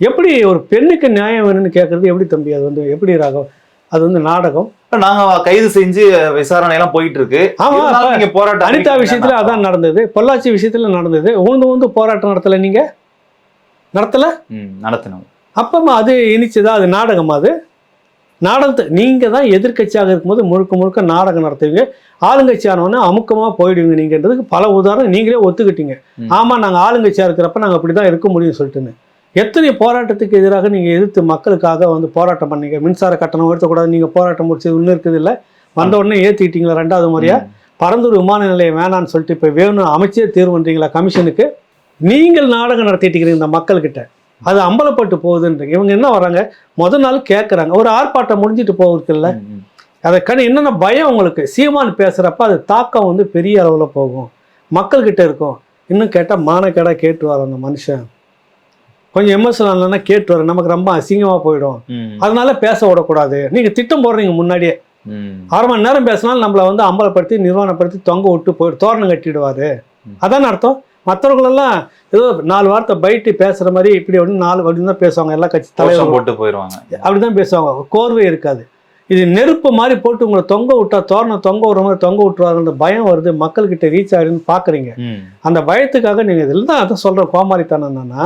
எப்படி ஒரு பெண்ணுக்கு நியாயம் வேணும்னு கேட்கறது எப்படி தம்பி? அது வந்து எப்படி ராகம்? அது வந்து நாடகம். நாங்க கைது செஞ்சு விசாரணை எல்லாம் போயிட்டு இருக்கு. ஆமா, நீங்க போராட்டம் அனிதா விஷயத்துல அதான் நடந்தது, பொள்ளாச்சி விஷயத்துல நடந்தது. ஊந்து போராட்டம் நடத்தல, நீங்க நடத்தல? நடத்தினோம். அப்பமா அது இனிச்சுதா? அது நாடகமா? அது நாடகத்தை நீங்க தான் எதிர்கட்சியாக இருக்கும்போது முழுக்க முழுக்க நாடகம் நடத்துவீங்க, ஆளுங்கட்சியானவொன்னே அமுக்கமா போயிடுவீங்க நீங்கன்றதுக்கு பல உதாரணம் நீங்களே ஒத்துக்கிட்டீங்க. ஆமா, நாங்க ஆளுங்கட்சியா இருக்கிறப்ப நாங்க அப்படிதான் இருக்க முடியும் சொல்லிட்டுன்னு. எத்தனை போராட்டத்துக்கு எதிராக நீங்க எதிர்த்து மக்களுக்காக வந்து போராட்டம் பண்ணீங்க. மின்சார கட்டணம் உயர்த்தக்கூடாது, நீங்க போராட்டம் முடிச்சது இன்னும் இருக்குது இல்லை, வந்த உடனே ஏற்றிக்கிட்டீங்களா 2வது முறையா? பரந்தூர் விமான நிலையம் வேணான்னு சொல்லிட்டு இப்போ வேணும் அமைச்சே தீர்வுன்றீங்களா கமிஷனுக்கு? நீங்கள் நாடகம் நடத்திட்டு இருக்கிறீங்க இந்த மக்கள்கிட்ட, அது அம்பலப்பட்டு போகுதுன்றீங்க. இவங்க என்ன வராங்க, முதல் நாள் கேட்குறாங்க, ஒரு ஆர்ப்பாட்டம் முடிஞ்சிட்டு போகுதுல்ல, அதுக்கான என்னென்ன பயம் உங்களுக்கு. சீமான் பேசுகிறப்ப அது தாக்கம் வந்து பெரிய அளவில் போகும், மக்கள்கிட்ட இருக்கும். இன்னும் கேட்டால் மானக்கேடாக கேட்டு வர அந்த மனுஷன் கொஞ்சம் எமோஷனல் இல்லைன்னா கேட்டு வர நமக்கு ரொம்ப அசிங்கமாக போயிடும், அதனால பேச விடக்கூடாது. நீங்கள் திட்டம் போடுறீங்க முன்னாடியே. 1/2 மணி நேரம் பேசினாலும் நம்மளை வந்து அம்பலப்படுத்தி நிர்வாணப்படுத்தி தொங்க விட்டு போயிட்டு தோரணம் கட்டிடுவார். அதான் அர்த்தம். மற்றவர்களெல்லாம் ஏதோ 4 வார்த்தை பைட்டு பேசுகிற மாதிரி இப்படி ஒன்று 4 அப்படின்னு தான் பேசுவாங்க. எல்லா கட்சி தலைவர் போட்டு போயிடுவாங்க, அப்படி தான் பேசுவாங்க. கோர்வை இருக்காது. இது நெருப்பு மாதிரி போட்டு உங்களை தொங்க விட்டா தோரணம் தொங்க விடுற மாதிரி தொங்க விட்டுருவாங்கன்ற பயம் வருது, மக்கள்கிட்ட ரீச் ஆகிடுன்னு பார்க்குறீங்க. அந்த பயத்துக்காக நீங்கள் இதில் தான் அதை சொல்கிற கோமாளித்தனம் என்னன்னா,